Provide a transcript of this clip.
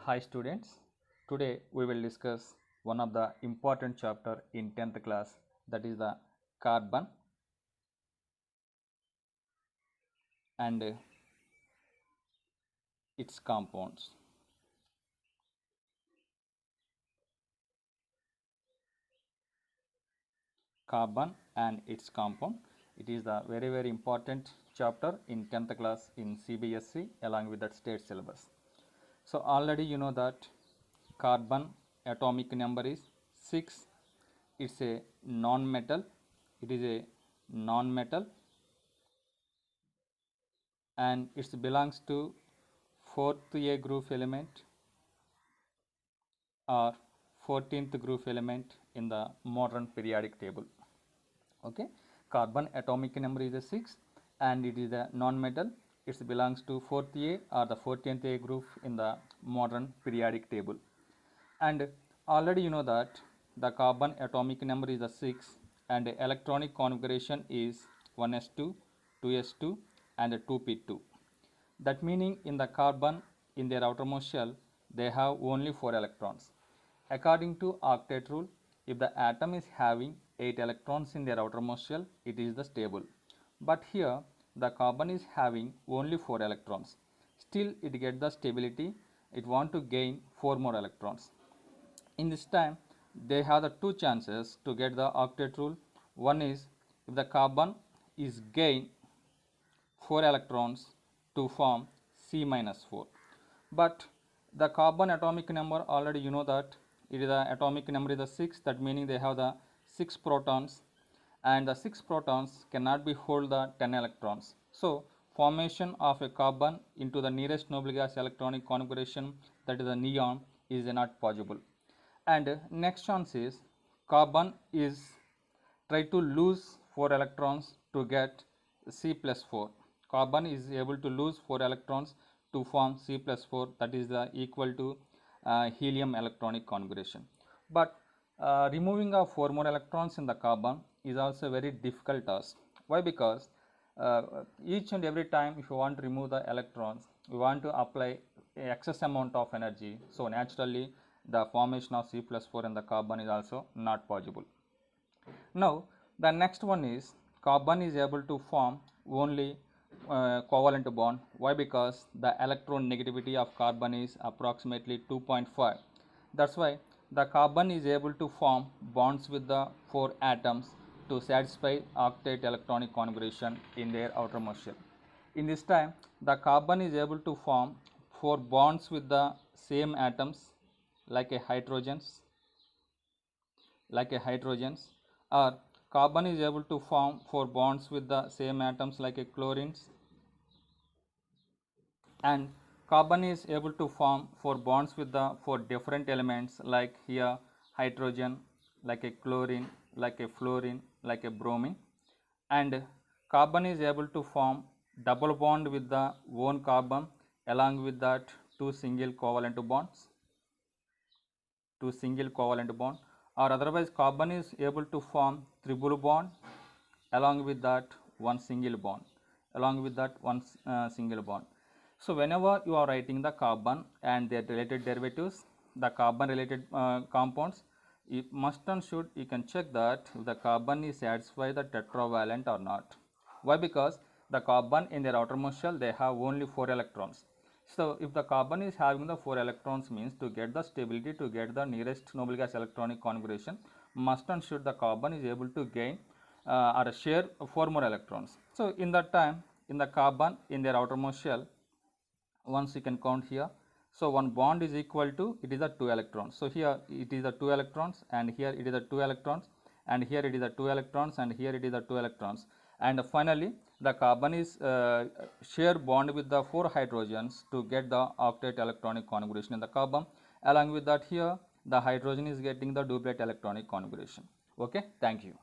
Hi students, today we will discuss one of the important chapter in 10th class, that is the carbon and its compounds. Carbon and its compound. It is the very important chapter in 10th class in CBSE along with that state syllabus. So already you know that carbon atomic number is 6. It's a non-metal. It is a non-metal and it belongs to 4th A group element or 14th group element in the modern periodic table. Okay, carbon atomic number is a 6 and it is a non-metal. It belongs to 4th A or the 14th A group in the modern periodic table. And already you know that the carbon atomic number is a 6 and the electronic configuration is 1s2, 2s2 and 2p2. That meaning in the carbon in their outermost shell they have only 4 electrons. According to octet rule, if the atom is having 8 electrons in their outermost shell, it is the stable. But here the carbon is having only 4 electrons. Still it gets the stability, it want to gain 4 more electrons. In this time they have the two chances to get the octet rule. One is if the carbon is gain 4 electrons to form C minus 4. But the carbon atomic number already you know that it is the atomic number is the 6, that meaning they have the 6 protons and the 6 protons cannot be hold the 10 electrons. So formation of a carbon into the nearest noble gas electronic configuration, that is a neon, is not possible. And next chance is carbon is try to lose 4 electrons to get C plus 4. Carbon is able to lose 4 electrons to form C plus 4, that is the equal to helium electronic configuration. But removing of 4 more electrons in the carbon is also a very difficult task. Why? Because each and every time if you want to remove the electrons, we want to apply excess amount of energy. So naturally the formation of C plus 4 in the carbon is also not possible. Now the next one is carbon is able to form only covalent bond. Why? Because the electron negativity of carbon is approximately 2.5. That's why the carbon is able to form bonds with the 4 atoms to satisfy octet electronic configuration in their outermost shell. In this time the carbon is able to form 4 bonds with the same atoms like a hydrogens or carbon is able to form 4 bonds with the same atoms like a chlorines, and carbon is able to form 4 bonds with the 4 different elements like here hydrogen, like a chlorine, like a fluorine, like a bromine, and carbon is able to form double bond with the one carbon along with that two single covalent bonds, or otherwise carbon is able to form triple bond along with that one single bond, So whenever you are writing the carbon and their related derivatives, the carbon related compounds, you must and should you can check that if the carbon is satisfy the tetravalent or not. Why? Because the carbon in their outermost shell they have only 4 electrons. So if the carbon is having the 4 electrons, means to get the stability, to get the nearest noble gas electronic configuration, must and should the carbon is able to gain or share 4 more electrons. So in that time in the carbon in their outermost shell, once you can count here, so one bond is equal to, it is a 2 electrons. So here it is a 2 electrons and here it is a 2 electrons and here it is a 2 electrons and here it is a 2 electrons, and finally the carbon is share bond with the 4 hydrogens to get the octet electronic configuration in the carbon. Along with that here the hydrogen is getting the doublet electronic configuration. Okay, thank you.